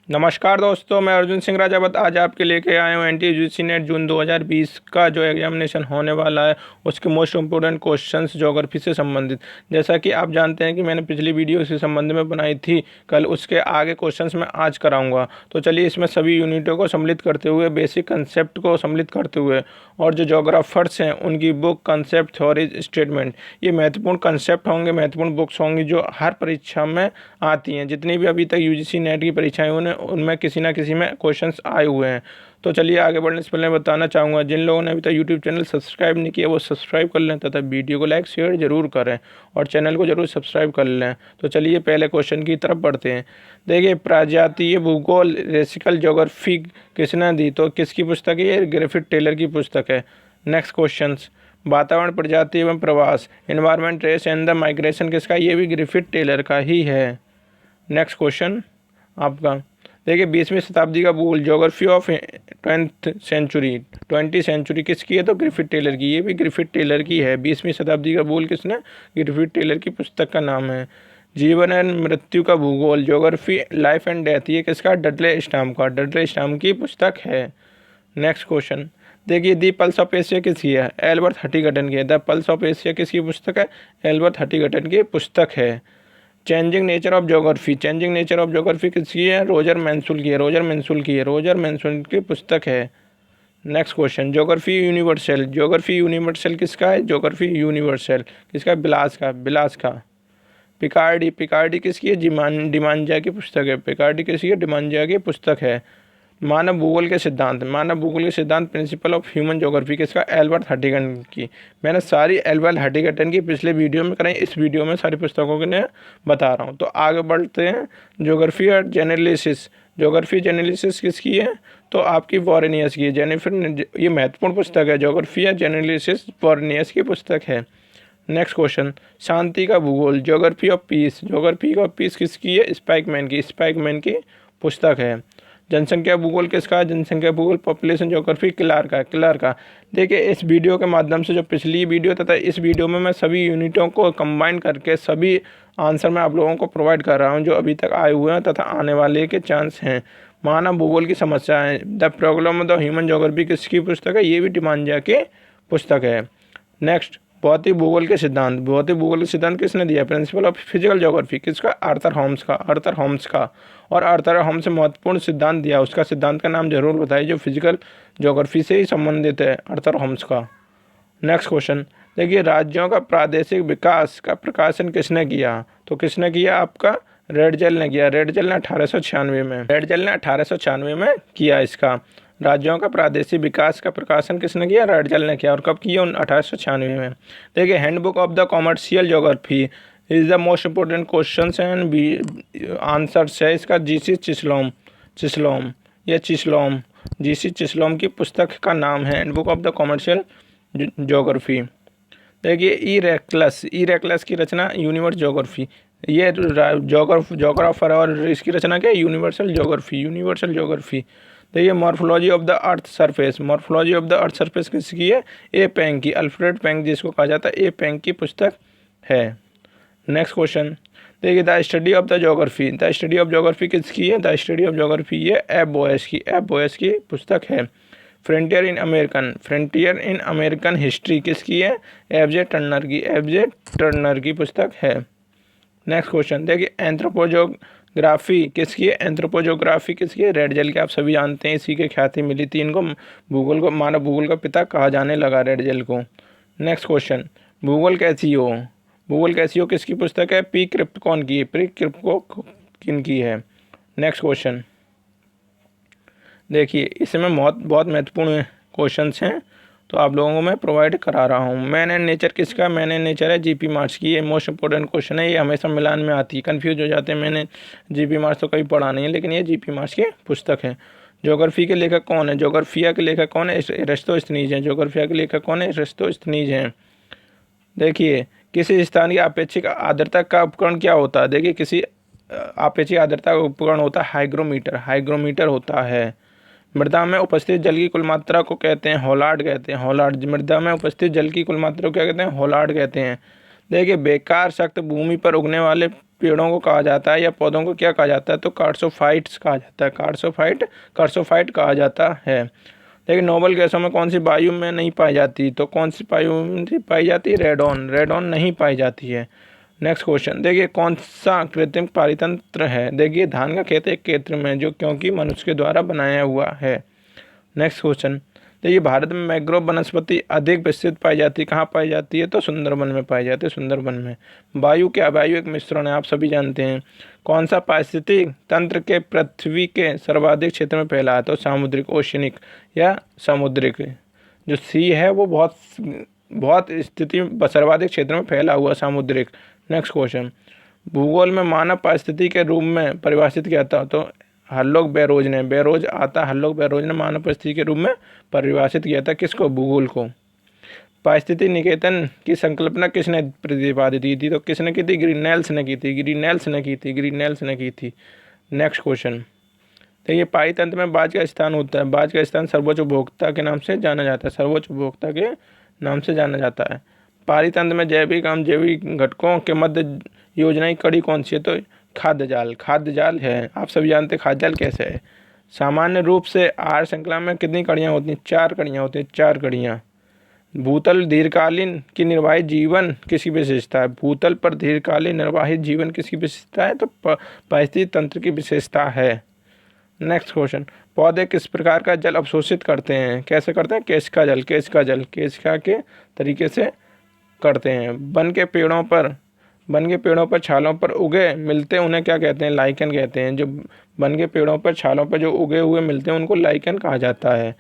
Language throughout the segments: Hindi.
नमस्कार दोस्तों, मैं अर्जुन सिंह राजावत आज आपके लेके आया हूँ NTUGC नेट जून 2020 का जो एग्जामिनेशन होने वाला है उसके मोस्ट इम्पोर्टेंट क्वेश्चंस ज्योग्राफी से संबंधित। जैसा कि आप जानते हैं कि मैंने पिछली वीडियो इसी संबंध में बनाई थी कल, उसके आगे क्वेश्चंस मैं आज कराऊंगा। तो चलिए इसमें सभी यूनिटों को सम्मिलित करते हुए, बेसिक कंसेप्ट को सम्मिलित करते हुए और जो जोग्राफर्स हैं उनकी बुक, कंसेप्ट, थ्योरीज, स्टेटमेंट, ये महत्वपूर्ण कंसेप्ट होंगे, महत्वपूर्ण बुक्स होंगी जो हर परीक्षा में आती हैं। जितनी भी अभी तक UGC नेट की परीक्षाएं उनमें किसी ना किसी में क्वेश्चंस आए हुए हैं। तो चलिए आगे बढ़ने से पहले बताना चाहूँगा, जिन लोगों ने अभी तक यूट्यूब चैनल सब्सक्राइब नहीं किया वो सब्सक्राइब कर लें तथा वीडियो को लाइक शेयर जरूर करें और चैनल को जरूर सब्सक्राइब कर लें। तो चलिए पहले क्वेश्चन की तरफ बढ़ते हैं। देखिए, प्रजातीय भूगोल रेसिकल ज्योग्राफी किसने दी? तो किसकी पुस्तक है? ये ग्रिफिथ टेलर की पुस्तक है। नेक्स्ट क्वेश्चन, वातावरण, प्रजाति एवं प्रवास, environment, race and the migration किसका? ये भी ग्रिफिथ टेलर का ही है। नेक्स्ट क्वेश्चन आपका, देखिए 20वीं शताब्दी का भूगोल, ज्योग्राफी ऑफ 20th सेंचुरी किसकी है? तो ग्रिफिथ टेलर की। ये भी ग्रिफिथ टेलर की है। 20वीं शताब्दी का भूगोल किसने? ग्रिफिथ टेलर की पुस्तक का नाम है। जीवन एंड मृत्यु का भूगोल, ज्योग्राफी लाइफ एंड डेथ, ये किसका? डडले स्टैम्प का। डडले स्टैम्प की पुस्तक है। नेक्स्ट क्वेश्चन, देखिए दी पल्स ऑफ एशिया किसकी है? एल्बर्ट हटिंगटन की है। द पल्स ऑफ एशिया किसकी पुस्तक है? एल्बर्ट हटिंगटन की पुस्तक है। Changing nature of geography, changing nature of geography किसकी है? रोजर मैंसूल की है। रोजर मैंसूल की है। रोजर मैंसूल की पुस्तक है। Next question, geography universal, geography universal किसका है? ज्योग्राफी यूनिवर्सल किसका? बिलास का। बिलास का। पिकार्डी, पिकार्डी किसकी है? डिमांजा की पुस्तक है। पिकार्डी किसकी है? डिमांजा की पुस्तक है। मानव भूगोल के सिद्धांत, मानव भूगोल के सिद्धांत, प्रिंसिपल ऑफ ह्यूमन ज्योग्राफी किसका? एल्बर्ट हटिंगटन की। मैंने सारी एल्बर्ट हटिंगटन की पिछले वीडियो में कराई, इस वीडियो में सारी पुस्तकों के लिए बता रहा हूँ। तो आगे बढ़ते हैं। ज्योग्राफी और जेनेलिसिस, ज्योग्राफी जेनेलिसिस किसकी है? तो आपकी वॉरेनियस की। जेनिफर, ये महत्वपूर्ण पुस्तक है। ज्योग्राफी या जेनेलिसिस वॉरेनियस की पुस्तक है। नेक्स्ट क्वेश्चन, शांति का भूगोल, geography of peace, geography of peace किसकी है? स्पाइकमैन की। स्पाइकमैन की पुस्तक है। जनसंख्या भूगोल किसका? जनसंख्या भूगोल पॉपुलेशन ज्योग्राफी क्लार्क का। क्लार्क का। देखिए, इस वीडियो के माध्यम से जो पिछली वीडियो तथा इस वीडियो में मैं सभी यूनिटों को कंबाइन करके सभी आंसर मैं आप लोगों को प्रोवाइड कर रहा हूं जो अभी तक आए हुए हैं तथा आने वाले के चांस हैं। मानव भूगोल की समस्याएं, the problem of the human geography किसकी पुस्तक है? ये भी डिमांजा की पुस्तक है। नेक्स्ट, भौतिक भूगोल के सिद्धांत, भौतिक भूगोल के सिद्धांत किसने दिया? प्रिंसिपल ऑफ फिजिकल ज्योग्राफी किसका? आर्थर होम्स का। आर्थर होम्स का। और आर्थर होम्स से महत्वपूर्ण सिद्धांत दिया, उसका सिद्धांत का नाम जरूर बताइए जो फिजिकल ज्योग्राफी से ही संबंधित है, आर्थर होम्स का। नेक्स्ट क्वेश्चन, देखिए राज्यों का प्रादेशिक विकास का प्रकाशन किसने किया? तो किसने किया? आपका रेडजेल ने किया। रेडजेल ने 1896 में, रेडजेल ने 1896 में किया इसका। राज्यों का प्रादेशिक विकास का प्रकाशन किसने किया? रेडजेल ने किया। और कब किया? 1896 में। देखिए, handbook of the commercial geography is the most important question and be answers है इसका GC चिस्लॉम। चिस्लॉम या चिस्लॉम, GC चिस्लॉम की पुस्तक का नाम है handbook of the commercial geography. देखिए, ई रेक्लस की रचना यूनिवर्स ज्योग्राफी। ये जोग्राफर और इसकी रचना क्या है? Universal geography. Universal geography. देखिए, morphology of the earth surface, morphology of the earth surface किसकी है? ए पेंग की। अल्फ्रेड पेंग जिसको कहा जाता है, ए पेंग की पुस्तक है। नेक्स्ट क्वेश्चन, देखिए the study of the geography, the study of geography किसकी है? द स्टडी ऑफ ज्योग्राफी ये एफ बोयस की। एफ बोयस की पुस्तक है। Frontier in American, frontier in American history किसकी है? FJ टर्नर की। FJ टर्नर की पुस्तक है। नेक्स्ट क्वेश्चन, देखिए एंथ्रोपोजोग्राफी किसकी है? एंथ्रोपोजोग्राफी किसकी है? रेडजेल की। आप सभी जानते हैं, इसी के ख्याति मिली थी इनको। भूगोल को, मानव भूगोल का पिता कहा जाने लगा रेडजेल को। नेक्स्ट क्वेश्चन, भूगोल कैसी हो, भूगोल कैसी हो किसकी पुस्तक है? P क्रिप्टकॉन की। P क्रिप्टकॉन की है। नेक्स्ट क्वेश्चन, देखिए इसमें बहुत महत्वपूर्ण क्वेश्चंस हैं तो आप लोगों को मैं प्रोवाइड करा रहा हूँ। मैन एंड नेचर किसका? मैन एंड नेचर है GP मार्च की। ये मोस्ट इंपॉर्टेंट क्वेश्चन है, ये हमेशा मिलान में आती है, कंफ्यूज हो जाते हैं। मैंने GP मार्च तो कभी पढ़ा नहीं है, लेकिन ये GP मार्च की पुस्तक है। ज्योग्राफी के लेखक कौन है? ज्योग्राफिया के लेखक कौन है? एरिस्टोस्थनीज हैं। ज्योग्राफिया के लेखक कौन है? एरिस्टोस्थनीज हैं। देखिए, किसी स्थान की अपेक्षिक आर्द्रता का उपकरण क्या होता है? देखिए, किसी अपेक्षिक आर्द्रता का उपकरण होता है हाइग्रोमीटर। हाइग्रोमीटर होता है। मृदा में उपस्थित जल की कुल मात्रा को कहते हैं होलार्ड कहते हैं। होलार्ड, मृदा में उपस्थित जल की कुल मात्रा को क्या कहते हैं? होलार्ड कहते हैं। देखिए, बेकार सख्त भूमि पर उगने वाले पेड़ों को कहा जाता है या पौधों को क्या कहा जाता है? तो कार्सोफाइट्स कहा जाता है। कार्सोफाइट कहा जाता है। लेकिन नोबल गैसों में कौन सी वायु में नहीं पाई जाती? तो कौन सी वायु में पाई जाती है? रेडॉन नहीं पाई जाती है। नेक्स्ट क्वेश्चन देखिए, कौन सा कृत्रिम पारितंत्र है? देखिए धान का खेत एक कृत्रिम है जो क्योंकि मनुष्य के द्वारा बनाया हुआ है। नेक्स्ट क्वेश्चन देखिए, भारत में मैंग्रोव वनस्पति अधिक विस्तृत पाई जाती है। कहाँ पाई जाती है? तो सुंदरबन में पाई जाती है, सुंदरबन में। वायु क्या? वायु एक मिश्रण है, आप सभी जानते हैं। कौन सा पारिस्थितिक तंत्र के पृथ्वी के सर्वाधिक क्षेत्र में फैला है? तो सामुद्रिक, ओशियनिक या समुद्रिक। जो सी है वो बहुत स्थिति सर्वाधिक क्षेत्र में फैला हुआ, सामुद्रिक। नेक्स्ट क्वेश्चन, भूगोल में मानव पारिस्थिति के रूप में परिभाषित किया था। तो हरलोक बैरोज ने मानव परिस्थिति के रूप में परिभाषित किया था। किसको? भूगोल को। पारिस्थितिक निकेतन की संकल्पना किसने प्रतिपादित की थी? तो किसने की थी? ग्रीनएल्स ने की थी। नेक्स्ट क्वेश्चन देखिए, पाई तंत्र में बाज का स्थान होता है। बाज का स्थान सर्वोच्च उपभोक्ता के नाम से जाना जाता है। पारितंत्र में जैविक एवं जैविक घटकों के मध्य योजनाई कड़ी कौन सी है? तो खाद्य जाल है। आप सभी जानते हैं खाद्य जाल कैसे है। सामान्य रूप से आहार श्रृंखला में कितनी कड़ियाँ होती हैं? 4 कड़ियाँ होती हैं, 4 कड़ियाँ। भूतल दीर्घकालीन की निर्वाहित जीवन किसकी विशेषता है? भूतल पर दीर्घकालीन निर्वाहित जीवन किसकी विशेषता है? तो पारिस्थितिक तंत्र की विशेषता है। नेक्स्ट क्वेश्चन, पौधे किस प्रकार का जल अवशोषित करते हैं? कैसे करते हैं? केशिका के तरीके से करते हैं। वन के पेड़ों पर छालों पर उगे मिलते उन्हें क्या कहते हैं? लाइकन कहते हैं। जो वन के पेड़ों पर छालों पर जो उगे हुए मिलते हैं उनको लाइकन कहा जाता है।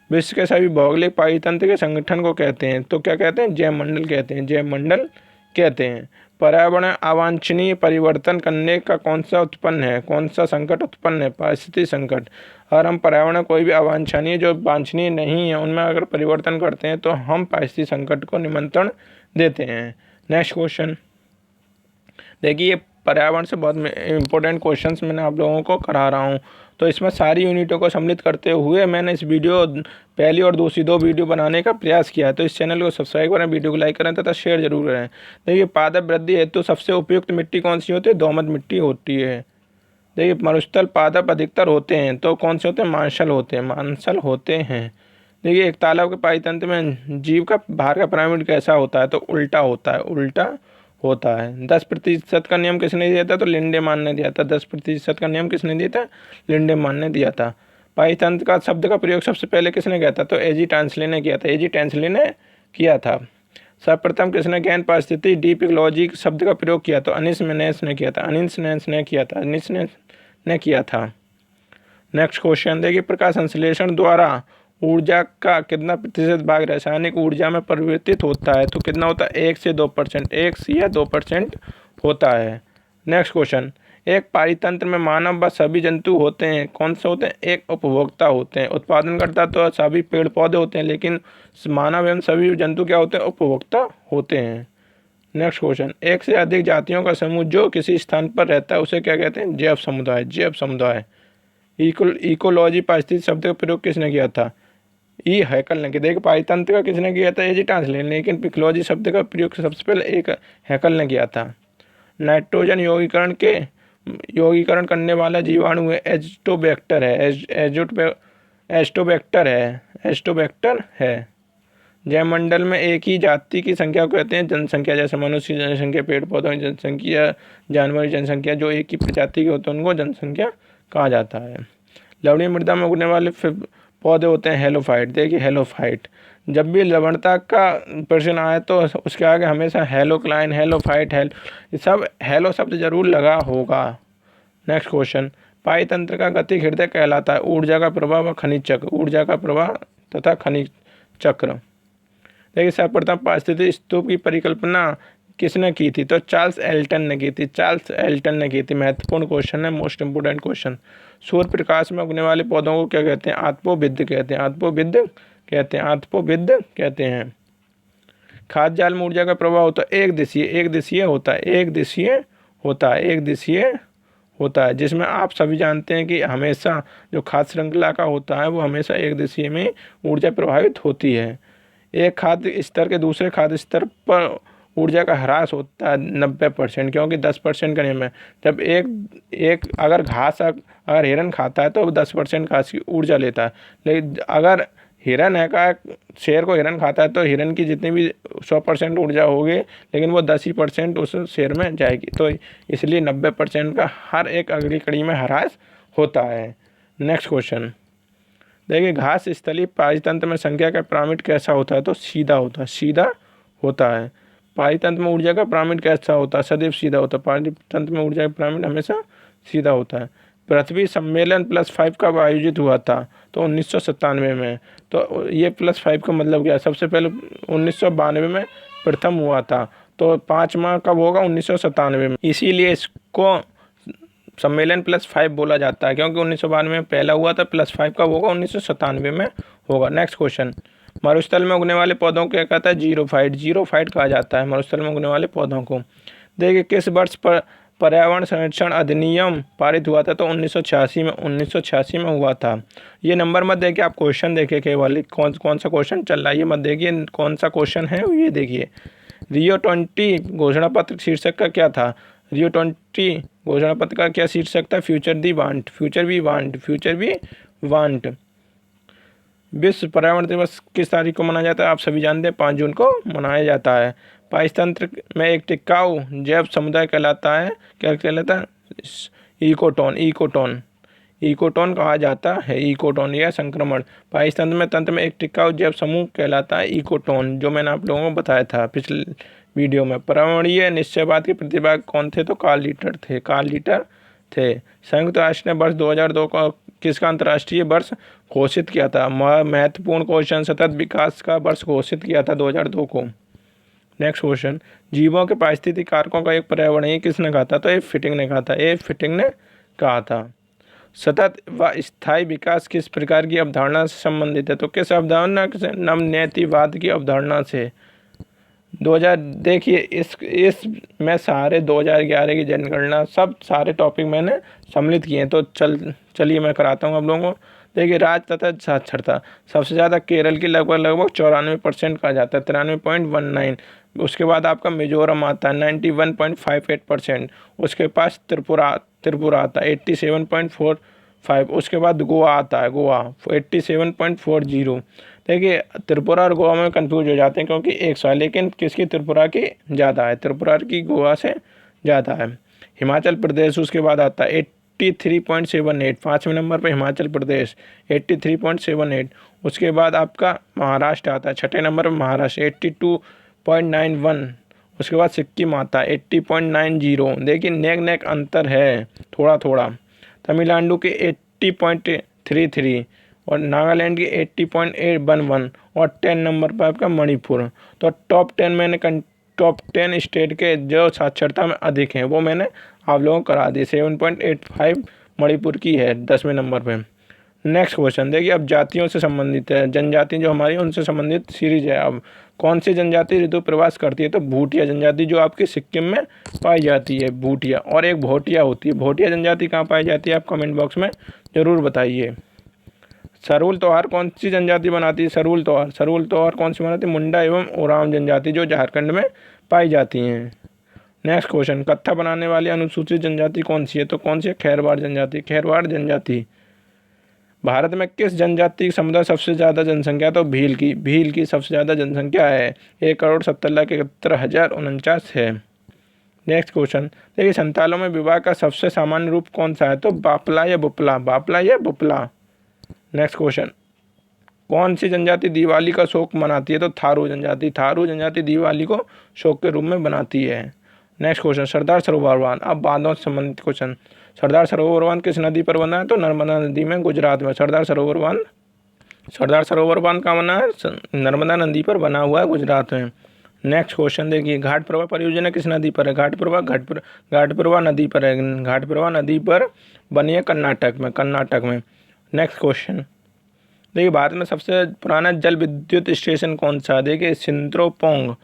विश्व के सभी भौगोलिक पारितंत्र के संगठन को कहते हैं। तो क्या कहते हैं? जैवमंडल कहते हैं। पर्यावरण अवांछनीय परिवर्तन करने का कौन सा संकट उत्पन्न है? पारिस्थितिक संकट। अगर हम पर्यावरण कोई भी अवांछनीय जो वांछनीय नहीं है उनमें अगर परिवर्तन करते हैं तो हम पारिस्थितिक संकट को निमंत्रण देते हैं। नेक्स्ट क्वेश्चन देखिए, पर्यावरण से बहुत इंपॉर्टेंट क्वेश्चंस मैंने आप लोगों को करा रहा हूँ। तो इसमें सारी यूनिटों को सम्मिलित करते हुए मैंने इस वीडियो पहली और दूसरी 2 वीडियो बनाने का प्रयास किया है। तो इस चैनल को सब्सक्राइब करें, वीडियो को लाइक करें तथा शेयर जरूर करें। देखिए, पादप वृद्धि हेतु सबसे उपयुक्त मिट्टी कौन सी होती है? दोमट मिट्टी होती है। देखिए, मरुस्थल पादप अधिकतर होते हैं तो कौन से होते हैं? मांसल होते हैं। देखिए, एक तालाब के पारितंत्र में जीव का बाहर का पिरामिड कैसा होता है? तो उल्टा होता है। 10% का नियम किसने दिया था? तो लिंडेमान ने दिया था। 10% का नियम किसने दिया था? लिंडेमान ने दिया था। पारितंत्र का शब्द का प्रयोग सबसे पहले किसने किया था? तो एजी टैंसले ने किया था। सर्वप्रथम किसने गहन पारिस्थितिकी डीप इकोलॉजी शब्द का प्रयोग किया? तो अनिस मेनेस ने किया था। नेक्स्ट क्वेश्चन देखिए, प्रकाश संश्लेषण द्वारा ऊर्जा का कितना प्रतिशत भाग रासायनिक ऊर्जा में परिवर्तित होता है? तो कितना होता है? 1 से 2% होता है। नेक्स्ट क्वेश्चन, एक पारितंत्र में मानव व सभी जंतु होते हैं। कौन से होते हैं? एक उपभोक्ता होते हैं। उत्पादनकर्ता तो सभी पेड़ पौधे होते हैं, लेकिन मानव एवं सभी जंतु क्या होते हैं? उपभोक्ता होते हैं। नेक्स्ट क्वेश्चन, एक से अधिक जातियों का समूह जो किसी स्थान पर रहता है उसे क्या कहते हैं? जैव समुदाय। इकोलॉजी पारिस्थितिकी शब्द का प्रयोग किसने किया था? ई हैकल ने किया। देखिए, पारितंत्र का किसने किया था? एजी टैंसले ने। लेकिन इकोलॉजी शब्द का प्रयोग सबसे पहले एक हैकल ने किया था। नाइट्रोजन यौगिकरण करने वाला जीवाणु है एस्टोबैक्टर है। जैवमंडल में एक ही जाति की संख्या को कहते हैं जनसंख्या। जैसे मनुष्य की जनसंख्या, पेड़ पौधों की जनसंख्या, जानवर की जनसंख्या, जो एक ही प्रजाति के होते हैं उनको जनसंख्या कहा जाता है। लवणीय मृदा में उगने वाले पौधे होते हैं हेलोफाइट। देखिए, हेलोफाइट, जब भी लवणता का प्रश्न आए तो उसके आगे हमेशा हेलोक्लाइन, हेलोफाइट, सब हेलो शब्द जरूर लगा होगा। नेक्स्ट क्वेश्चन, पारितंत्र का गतिक हृदय कहलाता है ऊर्जा का प्रवाह व खनिज चक्र। देखिए, सर्वप्रथम पारिस्थितिक स्तूप की परिकल्पना किसने की थी? तो चार्ल्स एल्टन ने की थी। महत्वपूर्ण क्वेश्चन है, most important question. Surya Prakash में उगने वाले पौधों को क्या कहते हैं? आत्पोविद कहते हैं। खाद्य जाल में ऊर्जा का प्रवाह होता है एक दिशीय होता है, जिसमें आप सभी जानते हैं कि हमेशा जो खाद्य श्रृंखला का होता है वो हमेशा एक दिशीय में ऊर्जा प्रभावित होती है। एक खाद्य स्तर के दूसरे खाद्य स्तर पर ऊर्जा का ह्रास होता है 90%, क्योंकि 10% का नियम है। जब एक अगर अगर हिरन खाता है तो 10% घास की ऊर्जा लेता है, लेकिन अगर हिरन है का शेर को हिरन खाता है तो हिरन की जितनी भी 100% ऊर्जा होगी, लेकिन वो 10% उस शेर में जाएगी। तो इसलिए 90% का हर एक अगली कड़ी में ह्रास होता है। नेक्स्ट क्वेश्चन देखिए, घास स्थलीय पाचतंत्र में संख्या का पिरामिड कैसा होता है? तो सीधा होता है। पाचतंत्र में ऊर्जा का पिरामिड कैसा होता है? सदैव सीधा होता है। पाचतंत्र में ऊर्जा का पिरामिड हमेशा सीधा होता है। पृथ्वी सम्मेलन +5 कब आयोजित हुआ था? तो 1997 में। तो ये +5 का मतलब क्या है? सबसे पहले 1992 में प्रथम हुआ था, तो 5वां कब होगा? 1997 में। इसीलिए इसको सम्मेलन +5 बोला जाता है, क्योंकि 1992 में पहला हुआ था, +5 कब होगा? 1997 में होगा। नेक्स्ट क्वेश्चन, मरुस्थल में उगने वाले पौधों को क्या कहता है? जीरोफाइट कहा जाता है मरुस्थल में उगने वाले पौधों को। देखिए, किस वर्ष पर पर्यावरण संरक्षण अधिनियम पारित हुआ था? तो 1986 में हुआ था। ये नंबर मत देखिए, आप क्वेश्चन देखिए केवल कौन सा क्वेश्चन चल रहा है ये मत देखिए, कौन सा क्वेश्चन है ये देखिए। रियो 20 घोषणा पत्र शीर्षक का क्या था? रियो 20 घोषणा पत्र का क्या शीर्षक था? Future we want. विश्व पर्यावरण दिवस किस तारीख को मनाया जाता है? आप सभी जानते हैं, 5 जून को मनाया जाता है। पाचतंत्र में एक टिकाऊ जैव समुदाय कहलाता है, क्या कहलाता है? इकोटोन कहा जाता है। इकोटोन या संक्रमण। पाचतंत्र में एक टिकाऊ जैव समूह कहलाता है इकोटोन, जो मैंने आप लोगों को बताया था पिछले वीडियो में। पर्यावरणीय निश्चयवाद के प्रतिभागी कौन थे? तो कार्ल लीटर थे। संयुक्त राष्ट्र ने वर्ष 2002 को किसका अंतर्राष्ट्रीय वर्ष घोषित किया था? महत्वपूर्ण क्वेश्चन, सतत विकास का वर्ष घोषित किया था 2002 को। नेक्स्ट क्वेश्चन, जीवों के पारिस्थितिक कारकों का एक पर्यावरणीय किसने कहा था? तो ए फिटिंग ने कहा था। सतत व स्थायी विकास किस प्रकार की अवधारणा से संबंधित है? तो किस अवधारणा से? नवनीतिवाद की अवधारणा से। 2000 देखिए, इस में सारे 2011 की जनगणना सब सारे टॉपिक मैंने सम्मिलित किए हैं। तो चलिए मैं कराता हूँ आप लोगों को। देखिए, राज्य तथा साक्षरता सबसे ज़्यादा केरल की लगभग 94% कहा जाता है, 93.19। उसके बाद आपका मिजोरम आता है 91.58%। उसके पास त्रिपुरा आता है 87.45। उसके बाद गोवा आता है 87.40। देखिए, त्रिपुरा और गोवा में कंफ्यूज हो जाते हैं, क्योंकि एक सा, लेकिन किसकी? त्रिपुरा की ज़्यादा है, त्रिपुरा की गोवा से ज़्यादा है। हिमाचल प्रदेश उसके बाद आता है 83.78, 5वें नंबर पर हिमाचल प्रदेश 83.78। उसके बाद आपका महाराष्ट्र आता है 6ठे नंबर पर, महाराष्ट्र 82.91। उसके बाद सिक्किम आता है 80.90। देखिए, नेक अंतर है थोड़ा। तमिलनाडु के 80.33 और नागालैंड की 80.811 और 10 नंबर पर आपका मणिपुर। तो टॉप 10 स्टेट के जो साक्षरता में अधिक हैं वो मैंने आप लोगों को करा दी। 7.85 मणिपुर की है 10वें नंबर पे। नेक्स्ट क्वेश्चन देखिए, अब जातियों से संबंधित है, जनजाति जो हमारी उनसे संबंधित सीरीज है। अब कौन सी जनजाति ऋतु प्रवास करती है? तो भूटिया जनजाति, जो आपके सिक्किम में पाई जाती है भूटिया। और एक भोटिया होती है। भोटिया जनजाति कहाँ पाई जाती है? आप कमेंट बॉक्स में ज़रूर बताइए। सरूल त्योहार कौन सी जनजाति बनाती है? सरूल त्योहार कौन सी बनाती है? मुंडा एवं ओराम जनजाति, जो झारखंड में पाई जाती हैं। नेक्स्ट क्वेश्चन, कत्था बनाने वाली अनुसूचित जनजाति कौन सी है? तो कौन सी है? खेरवाड़ जनजाति। भारत में किस जनजाति समुदाय सबसे ज़्यादा जनसंख्या? तो भील की सबसे ज़्यादा जनसंख्या है, 1,70,71,049 है। नेक्स्ट क्वेश्चन देखिए, संतालों में विवाह का सबसे सामान्य रूप कौन सा है? तो बापला या बुपला। नेक्स्ट क्वेश्चन, कौन सी जनजाति दिवाली का शोक मनाती है? तो थारू जनजाति दिवाली को शोक के रूप में बनाती है। नेक्स्ट क्वेश्चन, सरदार सरोवर बांध। अब बांधों से संबंधित क्वेश्चन, सरदार सरोवर बांध किस नदी पर बना है? तो नर्मदा नदी में, गुजरात में। सरदार सरोवर बांध कहाँ बना है? नर्मदा नदी पर बना हुआ है, गुजरात में। नेक्स्ट क्वेश्चन देखिए, घाट प्रभा परियोजना किस नदी पर है? घाट प्रभा नदी पर है। घाट प्रभा नदी पर बनी है कर्नाटक में। नेक्स्ट क्वेश्चन देखिए, भारत में सबसे पुराना जल विद्युत स्टेशन कौन सा है? देखिए, सिंद्रोपोंग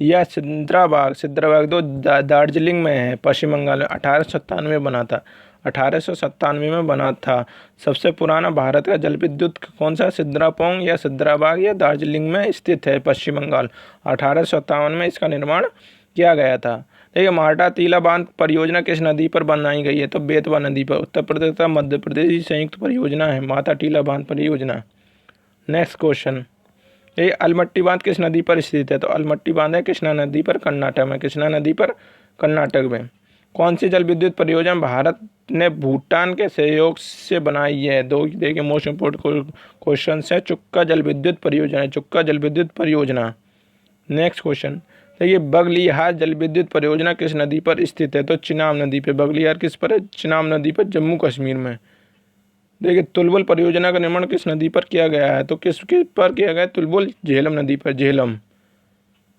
या सिद्राबाग दो दार्जिलिंग में है, पश्चिम बंगाल में। 1897 में बना था। सबसे पुराना भारत का जल विद्युत कौन सा? सिद्रापोंग या सिद्राबाग या दार्जिलिंग में स्थित है, पश्चिम बंगाल। 1857 में इसका निर्माण किया गया था। देखिए माल्टा तीला बांध परियोजना किस नदी पर बनाई गई है? तो बेतवा नदी पर। उत्तर प्रदेश तथा मध्य प्रदेश की संयुक्त परियोजना है माता टीला बांध परियोजना। नेक्स्ट क्वेश्चन, ये अलमट्टी बांध किस नदी पर स्थित है? तो अलमट्टी बांध है कृष्णा नदी पर, कर्नाटक में। कृष्णा नदी पर, कर्नाटक में। कौन सी जल विद्युत परियोजना भारत ने भूटान के सहयोग से बनाई है? दो देखिए मोस्ट इम्पोर्टेंट क्वेश्चन है। चुक्का जल विद्युत परियोजना है, चुक्का जल विद्युत परियोजना। नेक्स्ट क्वेश्चन, देखिए बगलिहार जल विद्युत परियोजना किस नदी पर स्थित है? तो चिनाब नदी पर। बगलिहार किस पर है? चिनाब नदी पर, जम्मू कश्मीर में। देखिए तुलबुल परियोजना का निर्माण किस नदी पर किया गया है? तो किस पर किया गया है? तुलबुल झेलम नदी पर, झेलम।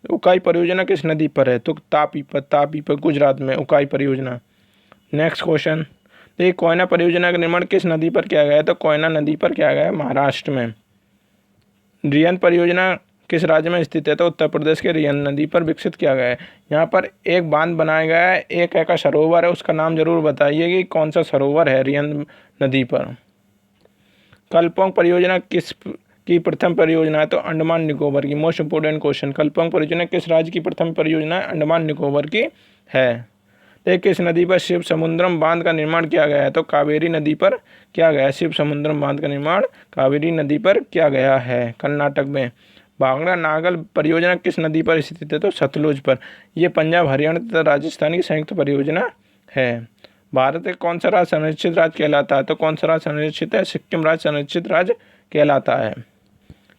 उकाई परियोजना किस नदी पर है? तो तापी पर, तापी पर, गुजरात में उकाई परियोजना। नेक्स्ट क्वेश्चन, देखिए कोयना परियोजना का निर्माण किस नदी पर किया गया है? तो कोयना नदी पर किया गया है, महाराष्ट्र में। रियन परियोजना किस राज्य में स्थित है? तो उत्तर प्रदेश के रियन नदी पर विकसित किया गया है। यहाँ पर एक बांध बनाया गया है, एक का सरोवर है, उसका नाम जरूर बताइए कि कौन सा सरोवर है रियन नदी पर। कलपोंग परियोजना किस की प्रथम परियोजना है? तो अंडमान निकोबार की। मोस्ट इंपोर्टेंट क्वेश्चन, कलपोंग परियोजना किस राज्य की प्रथम परियोजना है? अंडमान निकोबार की है। देखिए किस नदी पर शिव समुद्रम बांध का निर्माण किया गया है? तो कावेरी नदी पर किया गया है। शिव समुद्रम बांध का निर्माण कावेरी नदी पर किया गया है, कर्नाटक में। भांगड़ा नागल परियोजना किस नदी पर स्थित है? तो सतलुज पर। यह पंजाब, हरियाणा तथा राजस्थान की संयुक्त परियोजना है। भारत का कौन सा राज्य संरक्षित राज्य कहलाता है? तो कौन सा राज्य संरक्षित है? सिक्किम राज्य संरक्षित राज्य कहलाता है।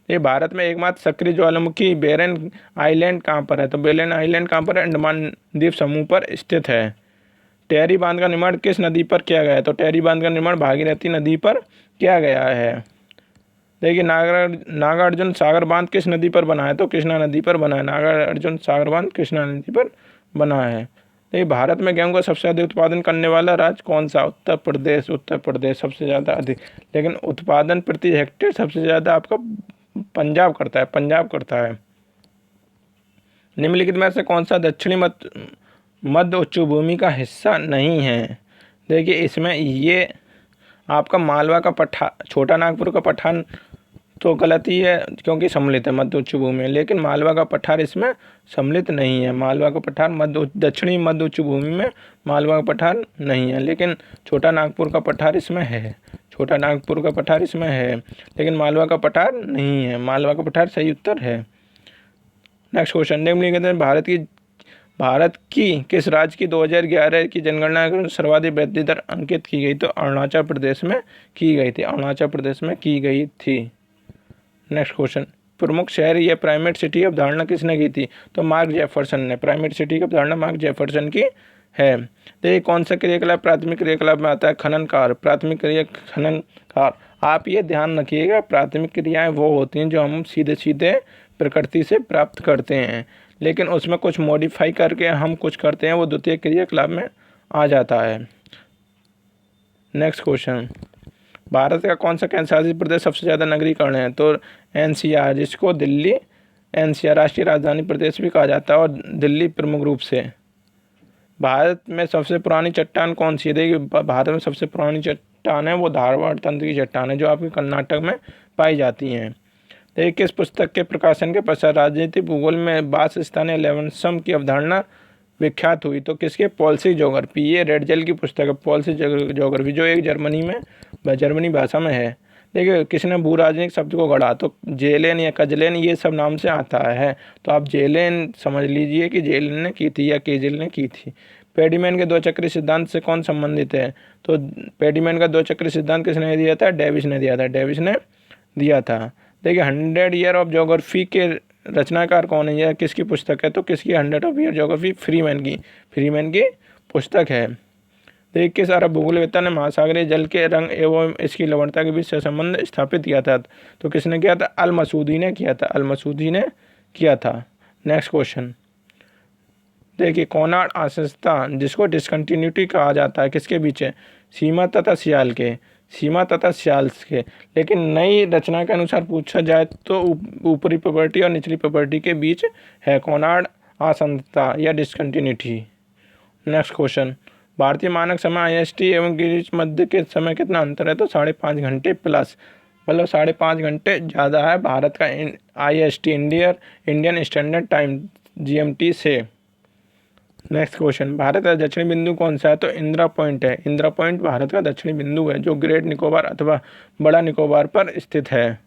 ये भारत में एकमात्र सक्रिय ज्वालामुखी बेरेन आइलैंड कहाँ पर है? तो बेरेन आइलैंड कहाँ पर है? अंडमान द्वीप समूह पर स्थित है। टेहरी बांध का निर्माण किस नदी पर किया गया है? तो टेहरी बांध का निर्माण भागीरथी नदी पर किया गया है। देखिए नागार्जुन सागर बांध किस नदी पर बना है? तो कृष्णा नदी पर बना है। नागार्जुन सागर बांध कृष्णा नदी पर बना है। देखिए भारत में गेहूं का सबसे अधिक उत्पादन करने वाला राज्य कौन सा? उत्तर प्रदेश। उत्तर प्रदेश सबसे ज़्यादा अधिक, लेकिन उत्पादन प्रति हेक्टेयर सबसे ज़्यादा आपका पंजाब करता है, पंजाब करता है। निम्नलिखित में से कौन सा दक्षिणी मध्य उच्च भूमि का हिस्सा नहीं है? देखिए इसमें ये आपका मालवा का छोटा नागपुर का पठान तो गलत ही है, क्योंकि सम्मिलित है मध्य उच्च भूमि में, लेकिन मालवा का पठार इसमें सम्मिलित नहीं है। मालवा का पठार दक्षिणी मध्य उच्च भूमि में मालवा का पठार नहीं है, लेकिन छोटा नागपुर का पठार इसमें है। छोटा नागपुर का पठार इसमें है, लेकिन मालवा का पठार नहीं है। मालवा का पठार सही उत्तर है। नेक्स्ट क्वेश्चन, निम्नलिखित में भारत की किस राज्य की 2011 की जनगणना के सर्वाधिक वृद्धि दर अंकित की गई? तो अरुणाचल प्रदेश में की गई थी, अरुणाचल प्रदेश में की गई थी। नेक्स्ट क्वेश्चन, प्रमुख शहर या प्राइमेट सिटी की अवधारणा किसने की थी? तो मार्क जेफरसन ने। प्राइमेट सिटी की अवधारणा मार्क जेफरसन की है। देखिए कौन सा क्रियाकलाप प्राथमिक क्रियाकलाप में आता है? खननकार। प्राथमिक क्रिया खननकार। आप ये ध्यान रखिएगा, प्राथमिक क्रियाएं वो होती हैं जो हम सीधे सीधे प्रकृति से प्राप्त करते हैं, लेकिन उसमें कुछ मॉडिफाई करके हम कुछ करते हैं, वो द्वितीय क्रियाकलाप में आ जाता है। नेक्स्ट क्वेश्चन, भारत का कौन सा केंद्र शासित प्रदेश सबसे ज़्यादा नगरीकरण है? तो एनसीआर, जिसको दिल्ली एनसीआर राष्ट्रीय राजधानी प्रदेश भी कहा जाता है, और दिल्ली प्रमुख रूप से। भारत में सबसे पुरानी चट्टान कौन सी है? देखिए भारत में सबसे पुरानी चट्टान है वो धारवाड़ तंत्र की चट्टान है, जो आपके कर्नाटक में पाई जाती हैं। देखिए किस पुस्तक के प्रकाशन के पश्चात राजनीति भूगोल में वास स्थानीय लेवनसम की अवधारणा विख्यात हुई? तो किसके? Policy geography. ये रेडजेल की पुस्तक है, पॉलिसी ज्योग्राफी, जो एक जर्मनी भाषा में है। देखिए किसने भू राजनीतिक शब्द को गढ़ा? तो जेलेन या कजलेन, ये सब नाम से आता है, तो आप जेलेन समझ लीजिए कि जेलेन ने की थी या केजेल ने की थी। पेडीमैन के दो चक्री सिद्धांत से कौन संबंधित है? तो पेडीमैन का दो चक्री सिद्धांत किसने दिया था? डेविस ने दिया था, डेविस ने दिया था। देखिए 100 ईयर ऑफ ज्योग्राफी के रचनाकार कौन है? यह किसकी पुस्तक है? तो किसकी? 100 ऑफ ईयर ज्योग्राफी फ्रीमैन की पुस्तक है। देखिए किस अरब भूगोलवेत्ता ने महासागरीय जल के रंग एवं इसकी लवणता के बीच से संबंध स्थापित किया था? तो किसने किया था? अल मसूदी ने किया था, अल मसूदी ने किया था। नेक्स्ट क्वेश्चन, देखिए कोनार्ड अशंसता, जिसको डिसकंटिन्यूटी कहा जाता है, किसके बीच है? सीमा तथा सियाल के, सीमा तथा सियाल के। लेकिन नई रचना के अनुसार पूछा जाए तो ऊपरी प्रॉपर्टी और निचली प्रॉपर्टी के बीच है कोनार्ड अशंसता या डिसकंटिन्यूटी। नेक्स्ट क्वेश्चन, भारतीय मानक समय IST एवं ग्रीनिच मध्य के समय कितना अंतर है? तो 5.5 घंटे प्लस, मतलब 5.5 घंटे ज़्यादा है भारत का IST Indian standard time GMT से। नेक्स्ट क्वेश्चन, भारत का दक्षिणी बिंदु कौन सा है? तो इंदिरा पॉइंट है। इंदिरा पॉइंट भारत का दक्षिणी बिंदु है जो ग्रेट निकोबार अथवा बड़ा निकोबार पर स्थित है।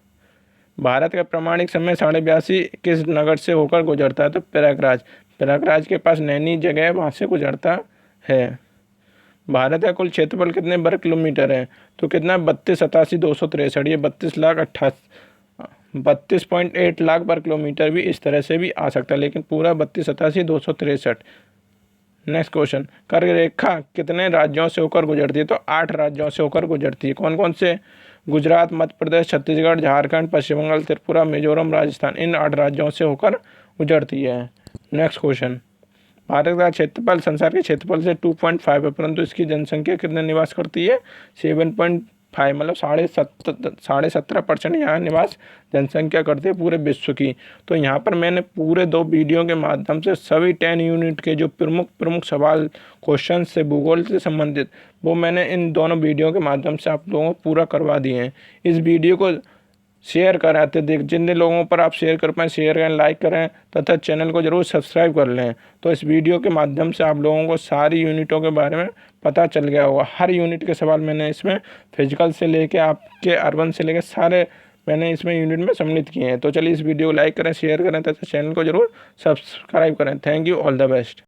भारत का प्रमाणिक समय 82.5 किस नगर से होकर गुजरता है? तो प्रयागराज। प्रयागराज के पास नैनी जगह है, वहाँ से गुजरता है। भारत का कुल क्षेत्रफल कितने वर्ग किलोमीटर है? तो कितना? 32,87,263। ये 32.8 लाख वर्ग किलोमीटर भी इस तरह से भी आ सकता है, लेकिन पूरा 32,87,263। नेक्स्ट क्वेश्चन, कर्क रेखा कितने राज्यों से होकर गुजरती है? तो 8 राज्यों से होकर गुजरती है। कौन कौन से? गुजरात, मध्य प्रदेश, छत्तीसगढ़, झारखंड, पश्चिम बंगाल, त्रिपुरा, मिजोरम, राजस्थान। इन 8 राज्यों से होकर गुजरती है। नेक्स्ट क्वेश्चन, भारत का क्षेत्रफल संसार के क्षेत्रफल से 2.5 है, परंतु इसकी जनसंख्या कितने निवास करती है? 7.5, मतलब 17.5% यहाँ निवास जनसंख्या करती है पूरे विश्व की। तो यहाँ पर मैंने पूरे 2 वीडियो के माध्यम से सभी 10 यूनिट के जो प्रमुख सवाल क्वेश्चन से भूगोल से संबंधित, वो मैंने इन दोनों वीडियो के माध्यम से आप लोगों को पूरा करवा दिए हैं। इस वीडियो को शेयर करें, अत्यधिक जितने लोगों पर आप शेयर कर पाएँ शेयर करें, लाइक करें तथा चैनल को जरूर सब्सक्राइब कर लें। तो इस वीडियो के माध्यम से आप लोगों को सारी यूनिटों के बारे में पता चल गया होगा। हर यूनिट के सवाल मैंने इसमें फिजिकल से लेके आपके अर्बन से लेके सारे मैंने इसमें यूनिट में सम्मिलित किए हैं। तो चलिए इस वीडियो को लाइक करें, शेयर करें तथा चैनल को जरूर सब्सक्राइब करें। Thank you, all the best.